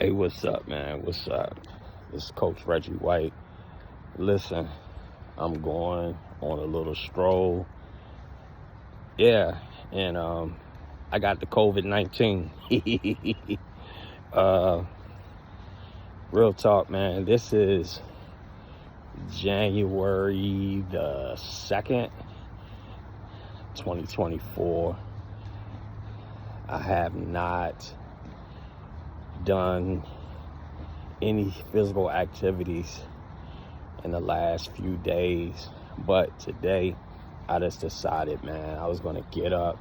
Hey, what's up, man? What's up? This is Coach Reggie White. Listen, I'm going on a little stroll. Yeah, and I got the COVID-19. Real talk, man. This is January the 2nd, 2024. I have not done any physical activities in the last few days, but today I just decided, man, I was gonna get up,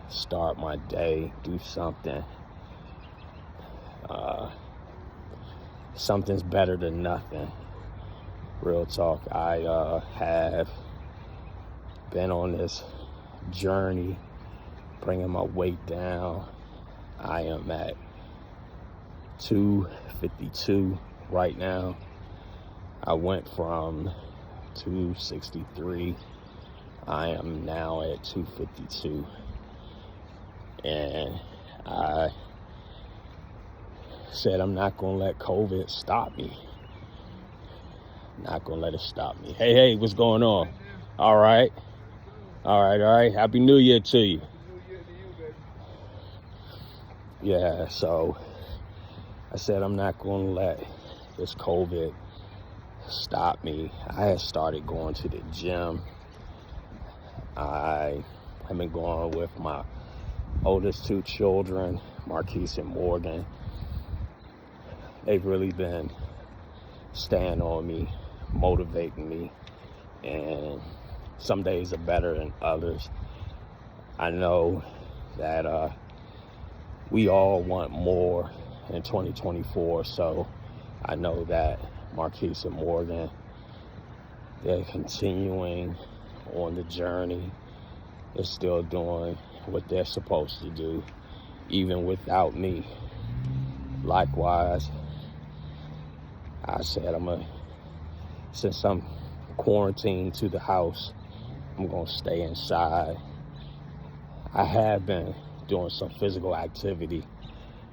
start my day, do something. Something's better than nothing. Real talk. I have been on this journey bringing my weight down. I am at 252 right now. I went from 263. I am now at 252. And I said I'm not gonna let COVID stop me. Not gonna let it stop me. Hey, what's going on? All right. Happy New Year to you. Yeah, so I said I'm not going to let this COVID stop me. I had started going to the gym. I have been going with my oldest two children, Marquise and Morgan. They've really been staying on me, motivating me, and some days are better than others. I know that we all want more in 2024, so I know that Marquise and Morgan, they're continuing on the journey. They're still doing what they're supposed to do, even without me. Likewise, I said since I'm quarantined to the house, I'm gonna stay inside. I have been doing some physical activity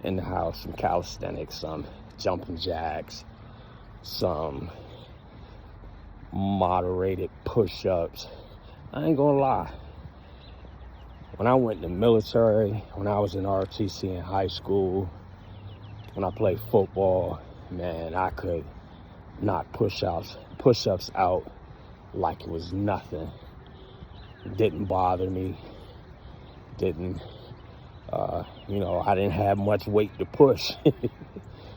in the house, some calisthenics, some jumping jacks, some moderated push-ups. I ain't gonna lie. When I went in the military, when I was in ROTC in high school, when I played football, man, I could knock push-ups out like it was nothing. It didn't bother me. I didn't have much weight to push.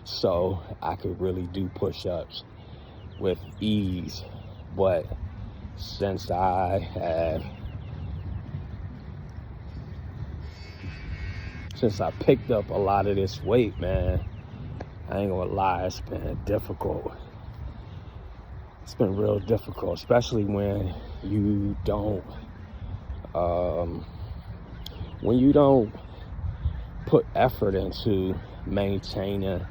So I could really do push-ups with ease. But since I picked up a lot of this weight, man, I ain't gonna lie, it's been difficult. It's been real difficult, especially when you don't put effort into maintaining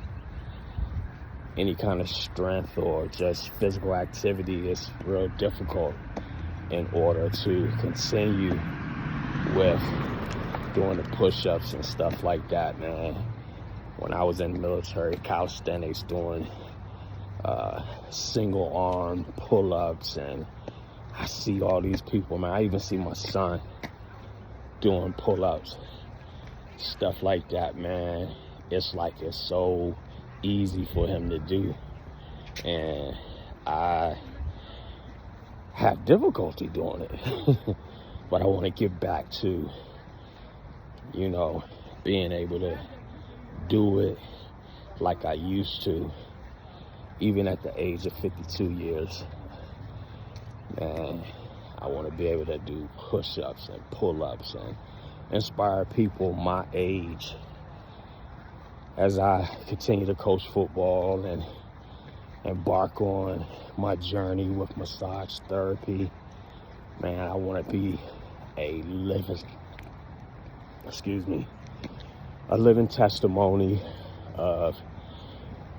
any kind of strength or just physical activity. It's real difficult in order to continue with doing the push-ups and stuff like that, man. When I was in the military, calisthenics, doing single arm pull-ups, and I see all these people, man. I even see my son doing pull-ups, stuff like that, man. It's like it's so easy for him to do, and I have difficulty doing it. But I want to get back to, being able to do it like I used to, even at the age of 52 years. Man, I want to be able to do push-ups and pull-ups and inspire people my age as I continue to coach football and embark on my journey with massage therapy. Man, I want to be a living testimony of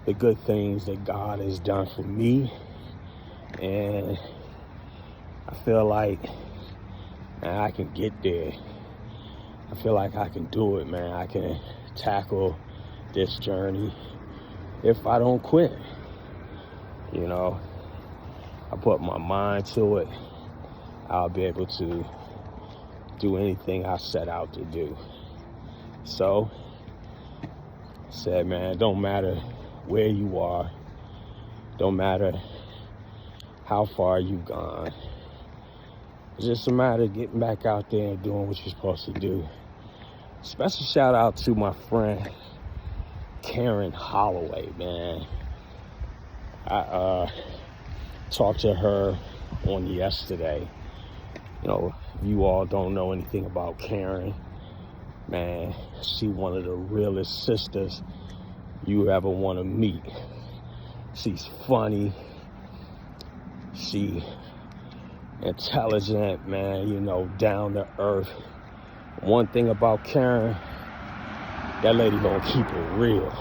the good things that God has done for me. And I feel like, man, I can get there. I feel like I can do it, man. I can tackle this journey if I don't quit. You know, I put my mind to it, I'll be able to do anything I set out to do. So, I said, man, it don't matter where you are, don't matter how far you've gone. It's just a matter of getting back out there and doing what you're supposed to do. Special shout out to my friend Karen Holloway, man. I talked to her on yesterday. You know, if you all don't know anything about Karen, man, she one of the realest sisters you ever want to meet. She's funny. She intelligent, man, you know, down to earth. One thing about Karen, that lady gonna keep it real.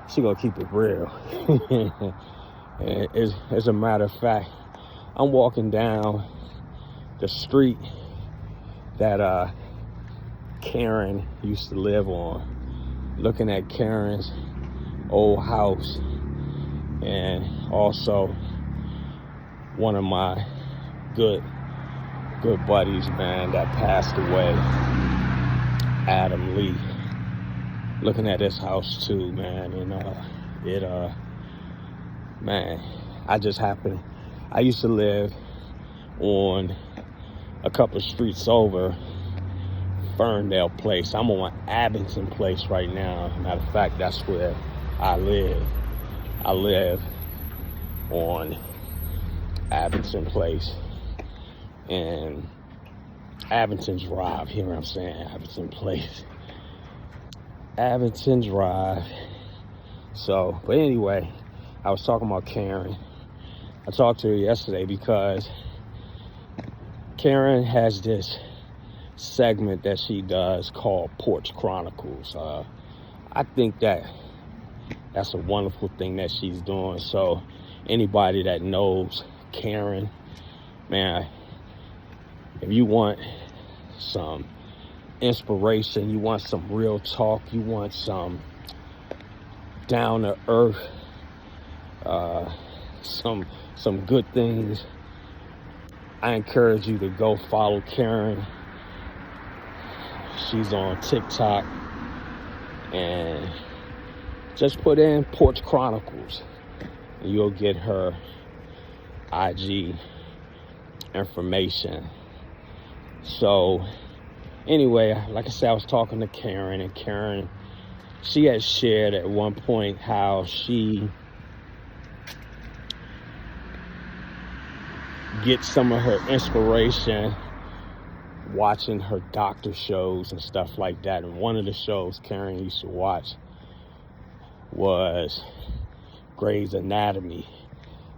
She gonna keep it real. And as a matter of fact, I'm walking down the street that Karen used to live on, looking at Karen's old house, and also one of my good buddies, man, that passed away, Adam Lee. Looking at this house too, man, and man, I used to live on a couple streets over Ferndale Place. I'm on Abington Place right now. Matter of fact, that's where I live. I live on Abington Place and Abington Drive. Hear what I'm saying? Abington Place. Abington Drive. So, but anyway, I was talking about Karen. I talked to her yesterday because Karen has this segment that she does called Porch Chronicles. I think that's a wonderful thing that she's doing. So anybody that knows Karen, man, if you want some inspiration, you want some real talk, you want some down to earth, some good things, I encourage you to go follow Karen. She's on TikTok, and just put in Porch Chronicles and you'll get her IG information. So anyway, like I said, I was talking to Karen, and Karen, she had shared at one point how she gets some of her inspiration watching her doctor shows and stuff like that. And one of the shows Karen used to watch was Grey's Anatomy.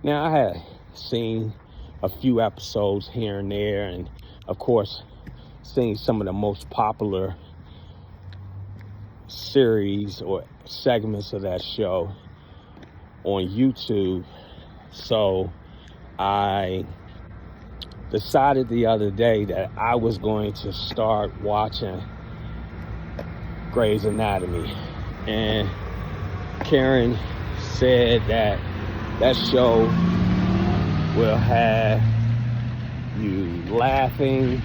Now, I had seen a few episodes here and there, and of course seen some of the most popular series or segments of that show on YouTube. So I decided the other day that I was going to start watching Grey's Anatomy, and Karen said that that show will have you laughing,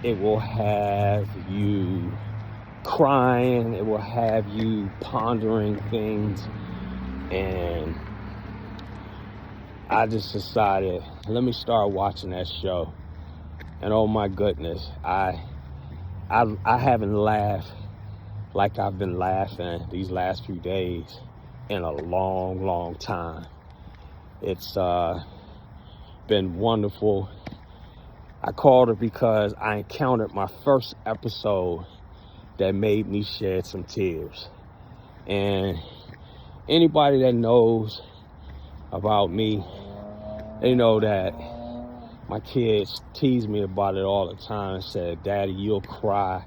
it will have you crying, it will have you pondering things. And I just decided, let me start watching that show. And oh my goodness, I haven't laughed like I've been laughing these last few days in a long time. It's been wonderful. I called her because I encountered my first episode that made me shed some tears. And anybody that knows about me, they know that my kids tease me about it all the time and said, "Daddy, you'll cry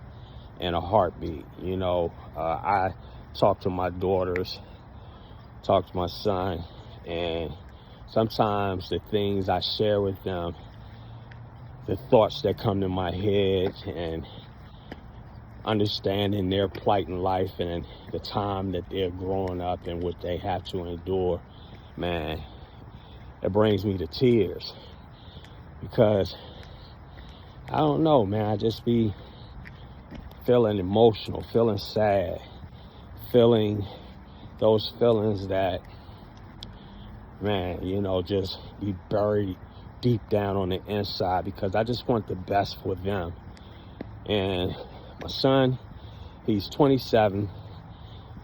in a heartbeat." You know, I talk to my daughters, talk to my son, and sometimes the things I share with them, the thoughts that come to my head, and understanding their plight in life and the time that they're growing up and what they have to endure, man, it brings me to tears. Because I don't know, man, I just be feeling emotional, feeling sad, feeling those feelings that, man, you know, just be buried deep down on the inside, because I just want the best for them. And my son, he's 27,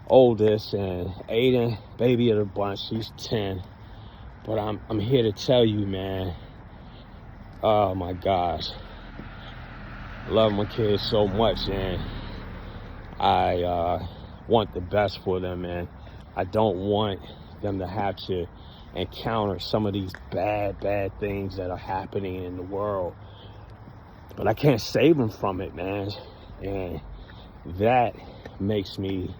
oldest, and Aiden, baby of the bunch, he's 10. But I'm here to tell you, man, oh my gosh, I love my kids so much, and I want the best for them, and I don't want them to have to encounter some of these bad things that are happening in the world. But I can't save them from it, man. And that makes me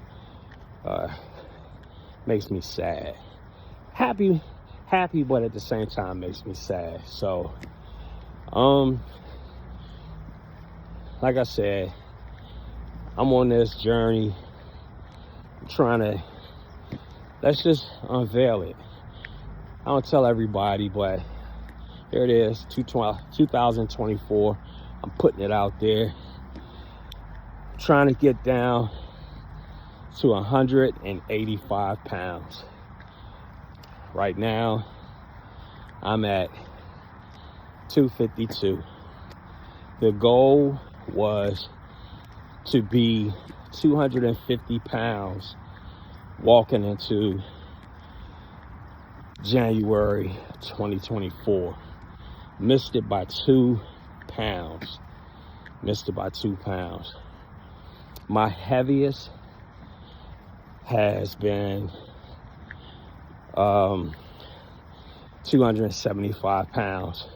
sad. Happy, but at the same time makes me sad. So, like I said, I'm on this journey. I'm trying to, let's just unveil it. I don't tell everybody, but here it is, 2024. I'm putting it out there. I'm trying to get down to 185 pounds. Right now, I'm at 252. The goal was to be 250 pounds walking into January 2024. Missed it by 2 pounds. My heaviest has been 275 pounds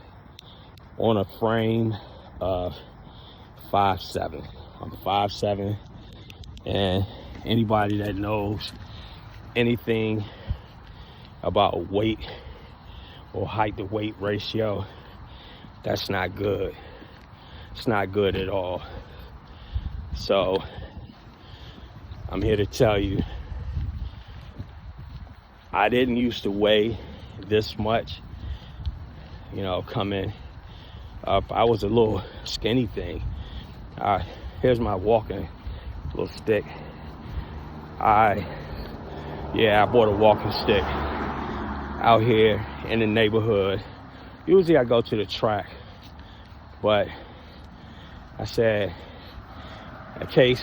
on a frame of 5'7". I'm 5'7", and anybody that knows anything about weight or height to weight ratio, that's not good. It's not good at all. So I'm here to tell you, I didn't used to weigh this much, you know, coming up. I was a little skinny thing. Here's my walking little stick. I bought a walking stick out here in the neighborhood. Usually I go to the track, but I said, in case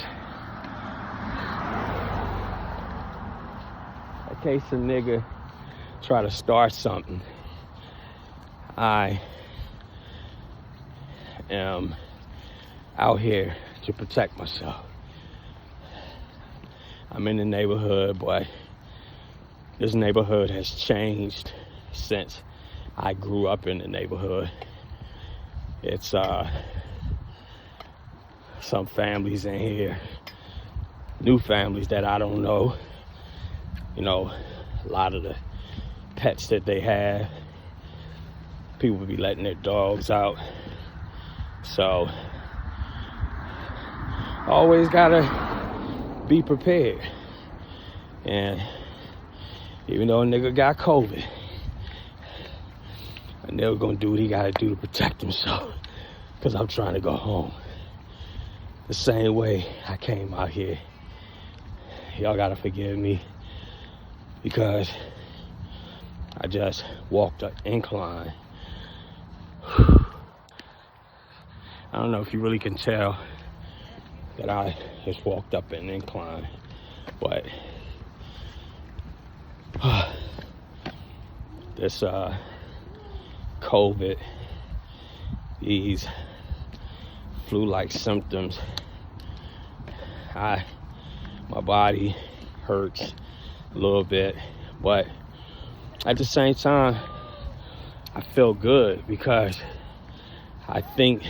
a nigga try to start something, I am out here to protect myself. I'm in the neighborhood, but this neighborhood has changed since I grew up in the neighborhood. It's some families in here, new families that I don't know. You know, a lot of the pets that they have, people will be letting their dogs out. So, always gotta be prepared. And even though a nigga got COVID, a nigga gonna do what he gotta do to protect himself, because I'm trying to go home. The same way I came out here. Y'all gotta forgive me, because I just walked an incline. I don't know if you really can tell that I just walked up an incline, but this COVID, these flu-like symptoms, my body hurts a little bit, but at the same time, I feel good, because I think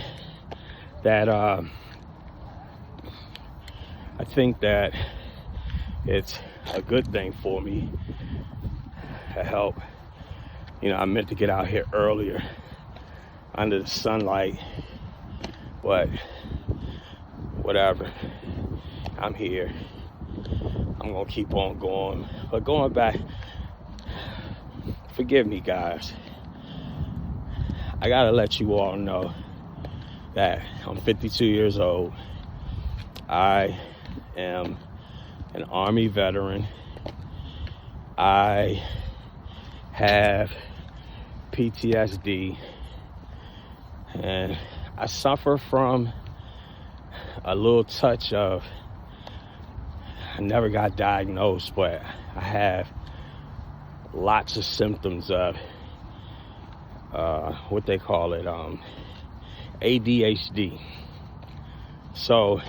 that it's a good thing for me to help. You know, I meant to get out here earlier under the sunlight, but whatever. I'm here. I'm gonna keep on going. But going back, forgive me, guys. I gotta let you all know that I'm 52 years old. I am an Army veteran. I have PTSD, and I suffer from a little touch of, I never got diagnosed, but I have lots of symptoms of what they call it, ADHD. So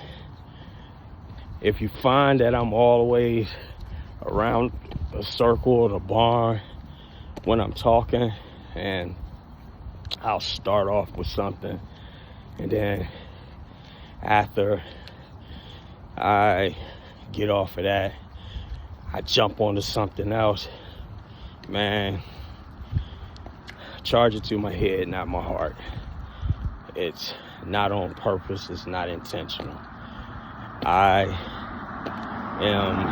if you find that I'm always around a circle or the barn when I'm talking, and I'll start off with something, and then after I get off of that, I jump onto something else, man, charge it to my head, not my heart. It's not on purpose, it's not intentional. I am,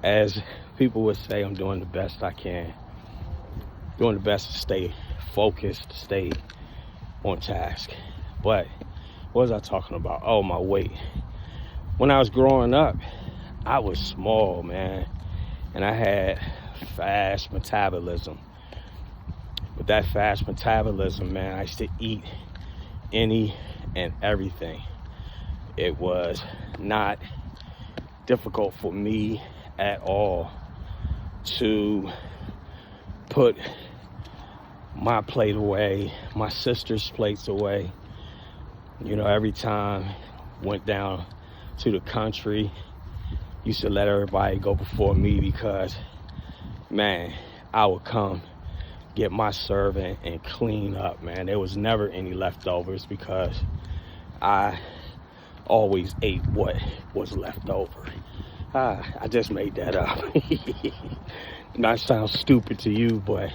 as people would say, I'm doing the best I can. Doing the best to stay focused, to stay on task. But what was I talking about? Oh, my weight. When I was growing up, I was small, man. And I had fast metabolism. With that fast metabolism, man, I used to eat any and everything. It was not difficult for me at all to put my plate away, my sister's plates away. You know, every time went down to the country, used to let everybody go before me because, man, I would come get my serving and clean up, man. There was never any leftovers because I always ate what was left over. I just made that up. Might sound stupid to you, but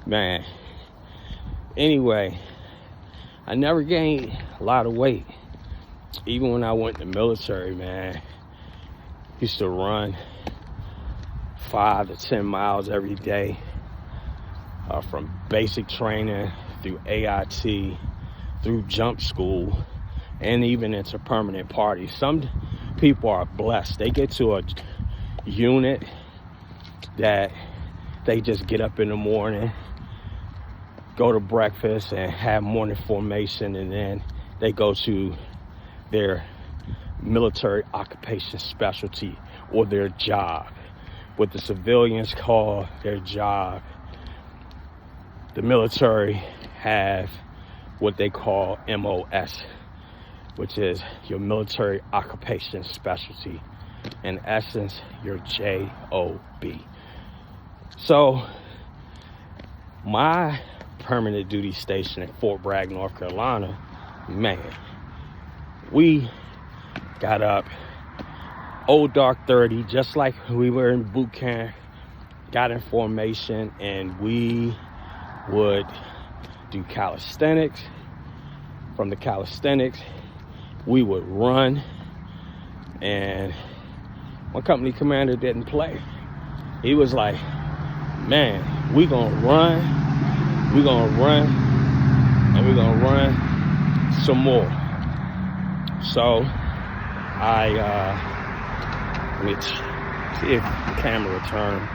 man. Anyway, I never gained a lot of weight. Even when I went in the military, man, used to run 5 to 10 miles every day, from basic training through AIT, through jump school, and even into permanent parties. Some people are blessed. They get to a unit that they just get up in the morning, go to breakfast and have morning formation, and then they go to their military occupation specialty or their job, what the civilians call their job. The military have what they call MOS, which is your military occupation specialty. In essence, your JOB. So my permanent duty station at Fort Bragg, North Carolina, man, we got up old dark 30, just like we were in boot camp, got in formation, and we would do calisthenics. From the calisthenics, we would run, and my company commander didn't play. He was like, man, we gonna run, and we gonna run some more. So let me see if the camera will turn.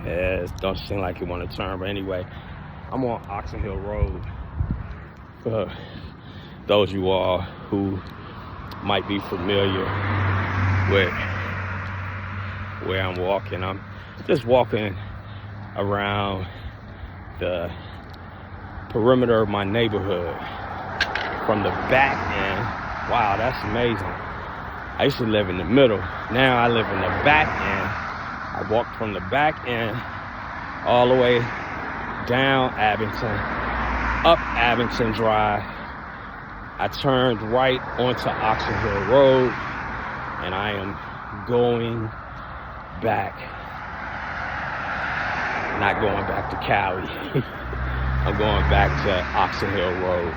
It don't seem like it want to turn, but anyway, I'm on Oxon Hill Road. For those of you all who might be familiar with where I'm walking, I'm just walking around the perimeter of my neighborhood from the back end. Wow, that's amazing. I used to live in the middle. Now I live in the back end. I walked from the back end all the way down Abington, up Abington Drive. I turned right onto Oxon Hill Road, and I am going back. Not going back to Cali. I'm going back to Oxon Hill Road.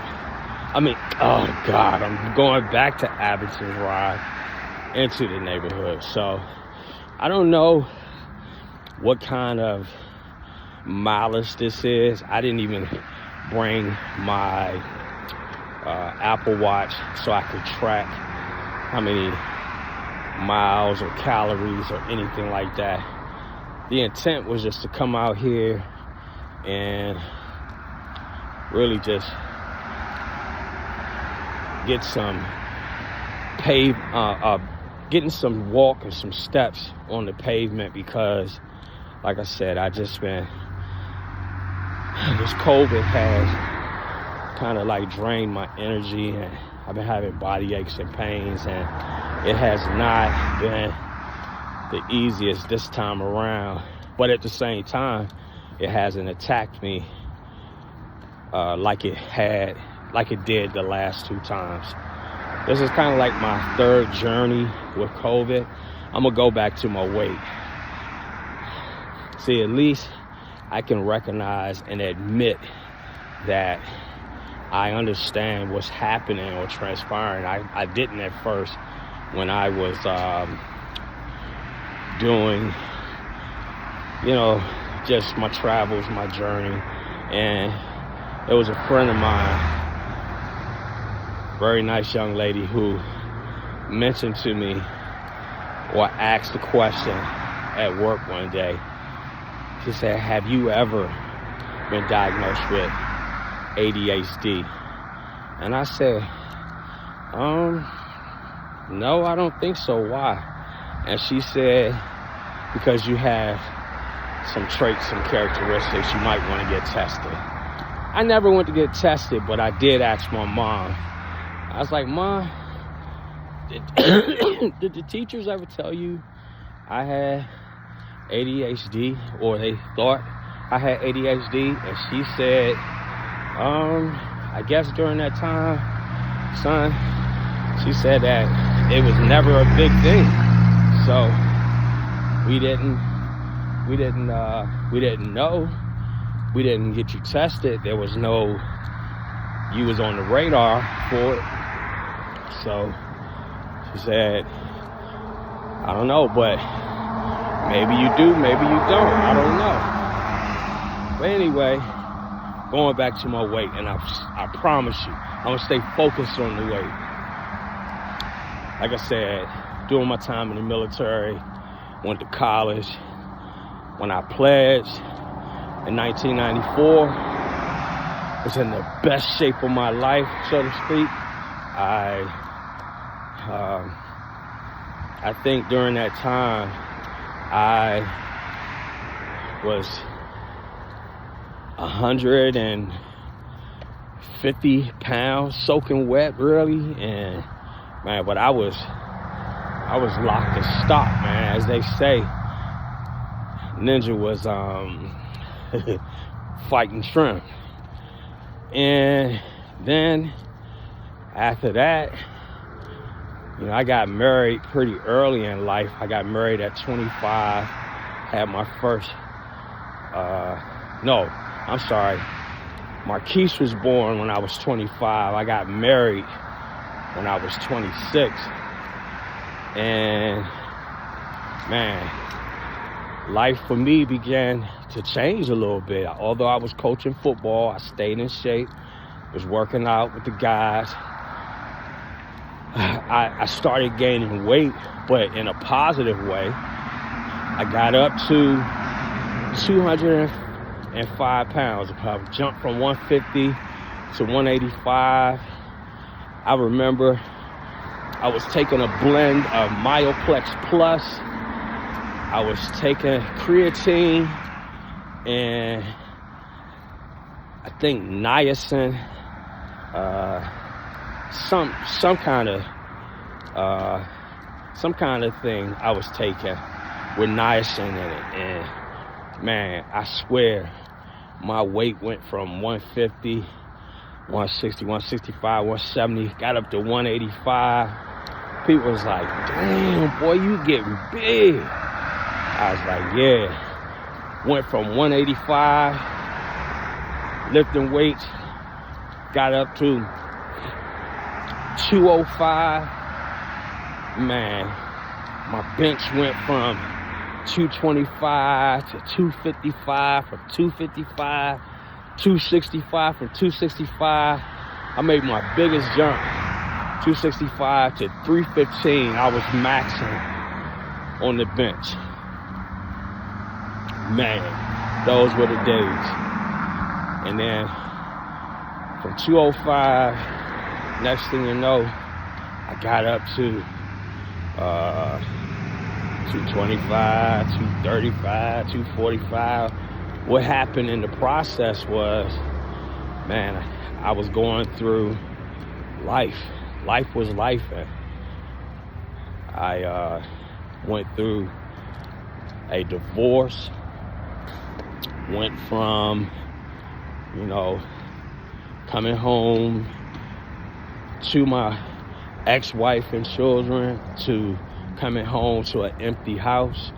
Oh God, I'm going back to Abington Drive into the neighborhood. So I don't know what kind of mileage this is. I didn't even bring my Apple Watch so I could track how many miles or calories or anything like that. The intent was just to come out here and really just get some getting some walk and some steps on the pavement, because like I said, this COVID has kind of like drained my energy, and I've been having body aches and pains, and it has not been the easiest this time around. But at the same time, it hasn't attacked me like it did the last 2 times. This is kind of like my 3rd journey with COVID. I'm gonna go back to my weight. See, at least I can recognize and admit that I understand what's happening or transpiring. I didn't at first when I was doing, just my travels, my journey. And there was a friend of mine, very nice young lady, who mentioned to me, or asked the question at work one day. She said, have you ever been diagnosed with ADHD? And I said, no, I don't think so. Why? And she said, because you have some traits, some characteristics, you might want to get tested. I never went to get tested, but I did ask my mom. I was like, Mom, did the teachers ever tell you I had ADHD, or they thought I had ADHD? And she said, I guess during that time, son, she said that it was never a big thing. So we didn't know. We didn't get you tested. There was no, you was on the radar for it. So she said, I don't know, but maybe you do, maybe you don't. I don't know. But anyway, going back to my weight, and I promise you, I'm gonna stay focused on the weight. Like I said, during my time in the military, went to college. When I pledged in 1994, was in the best shape of my life, so to speak. I think during that time, I was 150 pounds, soaking wet, really, and man, but I was locked and stocked, man, as they say. Ninja was fighting shrimp. And then after that, I got married pretty early in life. I got married at 25, had my first, Marquise was born when I was 25. I got married when I was 26. And man, life for me began to change a little bit. Although I was coaching football, I stayed in shape, was working out with the guys. I started gaining weight, but in a positive way. I got up to 205 pounds. I jumped from 150 to 185. I remember I was taking a blend of Myoplex Plus. I was taking creatine and I think niacin, some kind of thing I was taking with niacin in it. And man, I swear my weight went from 150, 160, 165, 170, got up to 185. People was like, damn, boy, you getting big. I was like, yeah. Went from 185, lifting weights, got up to 205, man, my bench went from 225 to 255, from 255, 265, from 265. I made my biggest jump, 265 to 315. I was maxing on the bench. Man, those were the days. And then from 205, next thing you know, I got up to 225, 235, 245. What happened in the process was, man, I was going through life. Life was life. I went through a divorce. Went from, coming home to my ex-wife and children to coming home to an empty house.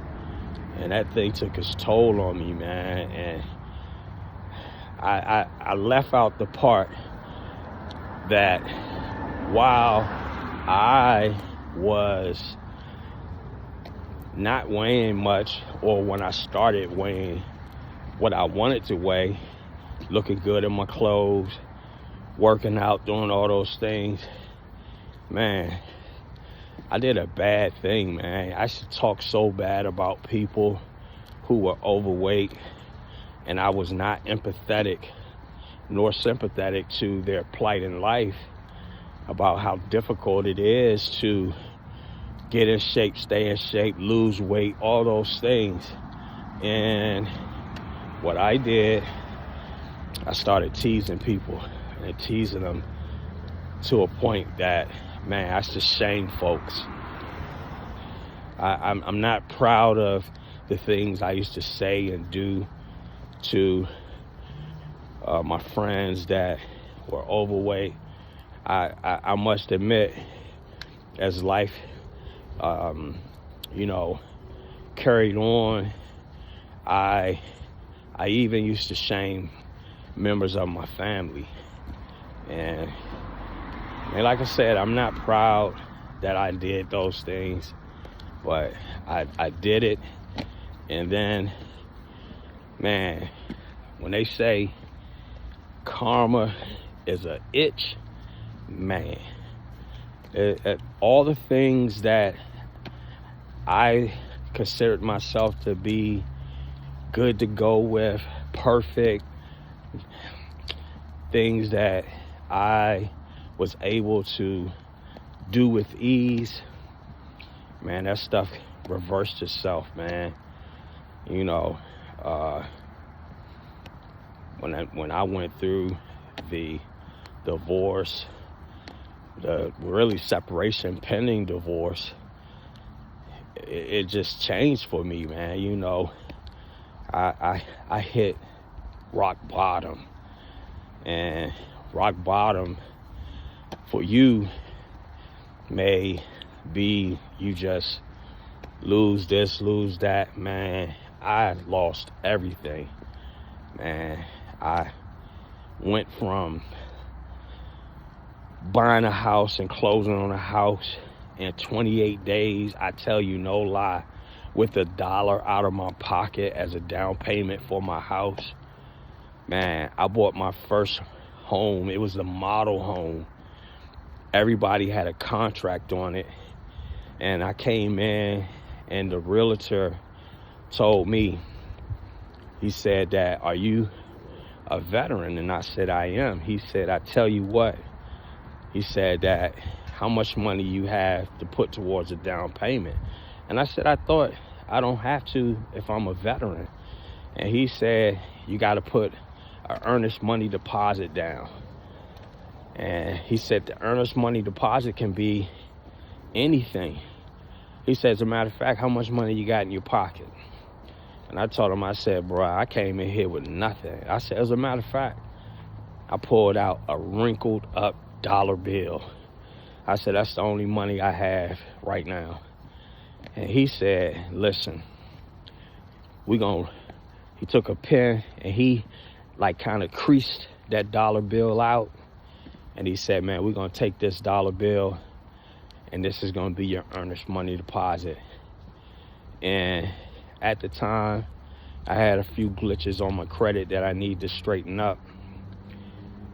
And that thing took its toll on me, man. And I left out the part that while I was not weighing much, or when I started weighing what I wanted to weigh, looking good in my clothes, working out, doing all those things, man, I did a bad thing, man. I should talk so bad about people who were overweight, and I was not empathetic nor sympathetic to their plight in life, about how difficult it is to get in shape, stay in shape, lose weight, all those things. And what I did, I started teasing people and teasing them to a point that, man, I just shame folks. I'm not proud of the things I used to say and do to my friends that were overweight. I must admit, as life, carried on, I even used to shame members of my family. And like I said, I'm not proud that I did those things, but I did it. And then, man, when they say karma is an itch, man, all the things that I considered myself to be good to go with, perfect, things that I was able to do with ease, man, that stuff reversed itself, man. When I went through the divorce, the really separation pending divorce, it just changed for me, man. I hit rock bottom. And rock bottom for you may be you just lose this, lose that. Man, I lost everything. Man, I went from buying a house and closing on a house in 28 days, I tell you no lie, with $1 out of my pocket as a down payment for my house. Man, I bought my first home. It was a model home. Everybody had a contract on it. And I came in, and the realtor told me, he said that, "Are you a veteran?" And I said, "I am." He said, "I tell you what," he said, that how much money you have to put towards a down payment. And I said, "I thought I don't have to if I'm a veteran." And he said, "You got to put an earnest money deposit down." And he said the earnest money deposit can be anything. He said, "As a matter of fact, how much money you got in your pocket?" And I told him, I said, "Bro, I came in here with nothing." I said, "As a matter of fact," I pulled out a wrinkled up dollar bill. I said, "That's the only money I have right now." And he said, "Listen, he took a pen and he kind of creased that dollar bill out. And he said, man, we're going to take this dollar bill and this is going to be your earnest money deposit. And at the time, I had a few glitches on my credit that I need to straighten up.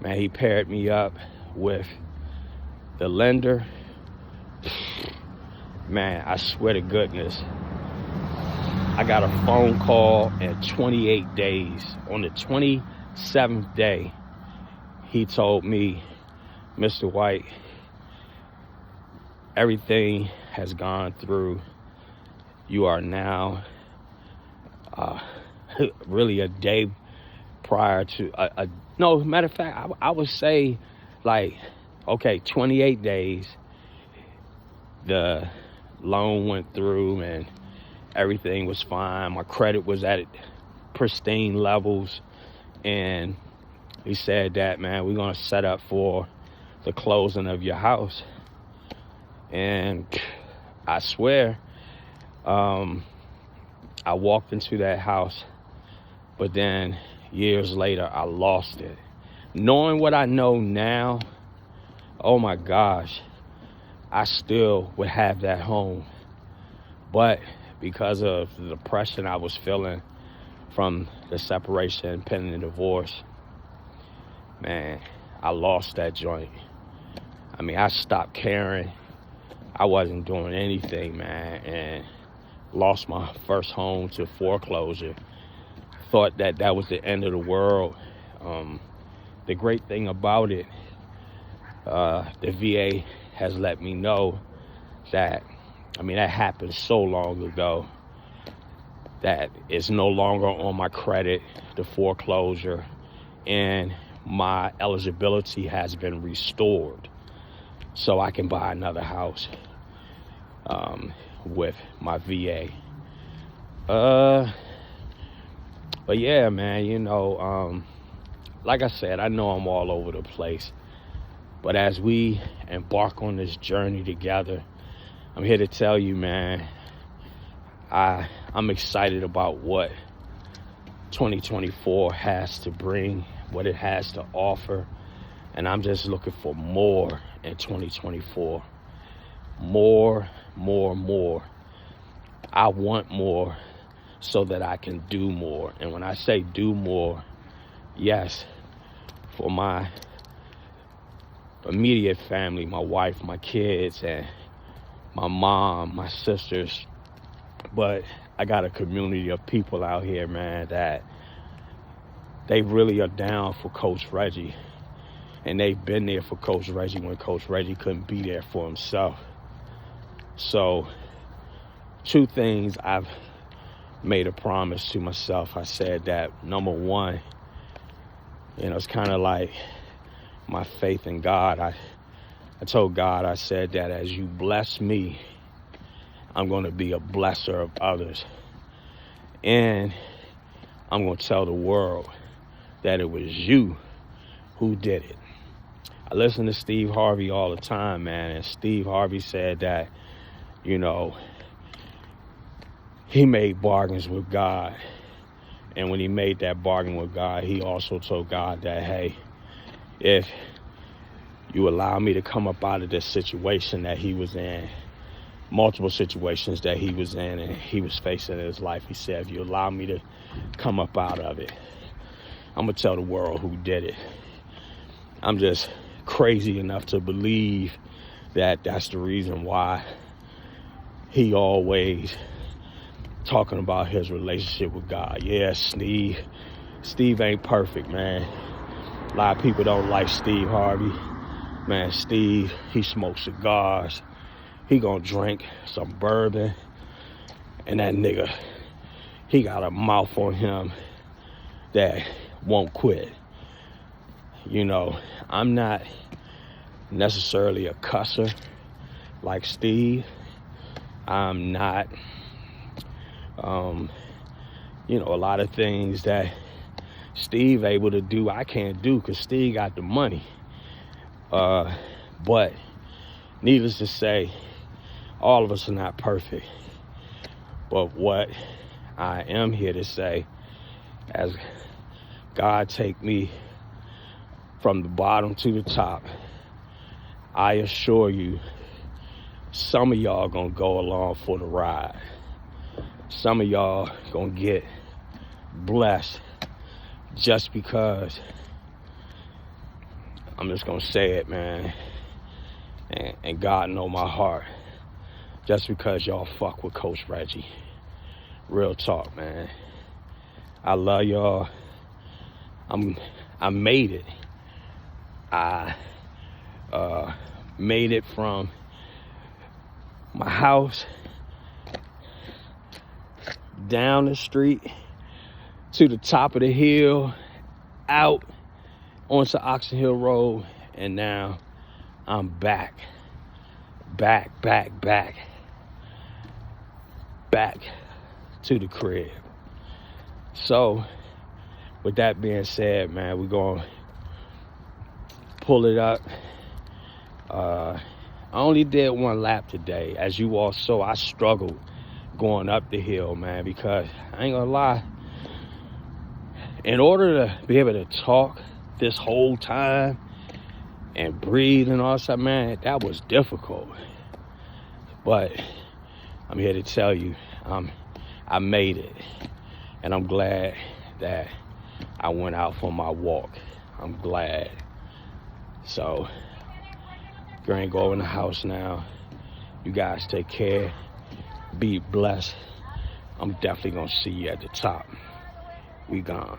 Man, he paired me up with the lender. Man, I swear to goodness, I got a phone call in 28 days. On the 27th day, he told me, Mr. White, everything has gone through. You are now really a day prior to, no, matter of fact, I would say like, okay, 28 days, the loan went through and everything was fine. My credit was at pristine levels. And he said that, man, we're going to set up for the closing of your house. And I swear, I walked into that house, but then years later, I lost it. Knowing what I know now, oh my gosh, I still would have that home. But because of the depression I was feeling from the separation, pending divorce, man, I lost that joint. I mean, I stopped caring. I wasn't doing anything, man, and lost my first home to foreclosure. Thought that that was the end of the world. The great thing about it, the VA has let me know that, I mean, that happened so long ago that it's no longer on my credit, the foreclosure, and my eligibility has been restored so I can buy another house with my VA. But yeah, man, you know, like I said, I know I'm all over the place, but as we embark on this journey together, I'm here to tell you, man, I'm excited about what 2024 has to bring, what it has to offer, and I'm just looking for more in 2024. More. I want more so that I can do more. And when I say do more, yes, for my immediate family, my wife, my kids, and my mom, my sisters. But I got a community of people out here, man, that they really are down for Coach Reggie. And they've been there for Coach Reggie when Coach Reggie couldn't be there for himself. So, two things I've made a promise to myself. I said that, number one, you know, it's kind of like my faith in God. I told God, I said that as you bless me, I'm going to be a blesser of others. And I'm going to tell the world that it was you who did it. I listen to Steve Harvey all the time, man. And Steve Harvey said that, you know, he made bargains with God. And when he made that bargain with God, he also told God that, hey, if you allow me to come up out of this situation that he was in, multiple situations that he was in and he was facing in his life, he said, if you allow me to come up out of it, I'm going to tell the world who did it. I'm just crazy enough to believe that that's the reason why he always talking about his relationship with God. Yeah, Steve ain't perfect, man. A lot of people don't like Steve Harvey. Man, Steve, he smokes cigars. He gonna drink some bourbon. And that nigga, he got a mouth on him that won't quit. You know, I'm not necessarily a cusser like Steve. I'm not, you know, a lot of things that Steve able to do, I can't do because Steve got the money. But needless to say, all of us are not perfect. But what I am here to say, as God take me from the bottom to the top, I assure you, some of y'all gonna go along for the ride. Some of y'all gonna get blessed just because, I'm just gonna say it, man, and God know my heart, just because y'all fuck with Coach Reggie. Real talk, man. I love y'all. I made it. I made it from my house down the street to the top of the hill, out onto Oxon Hill Road, and now I'm back to the crib. So with that being said, man, we're gonna pull it up. I only did one lap today. As you all saw, I struggled going up the hill, man, because I ain't gonna lie, in order to be able to talk this whole time and breathe and all that, man, that was difficult. But I'm here to tell you, I made it, and I'm glad that I went out for my walk. I'm glad. So, going to go in the house now. You guys take care. Be blessed. I'm definitely going to see you at the top. We gone.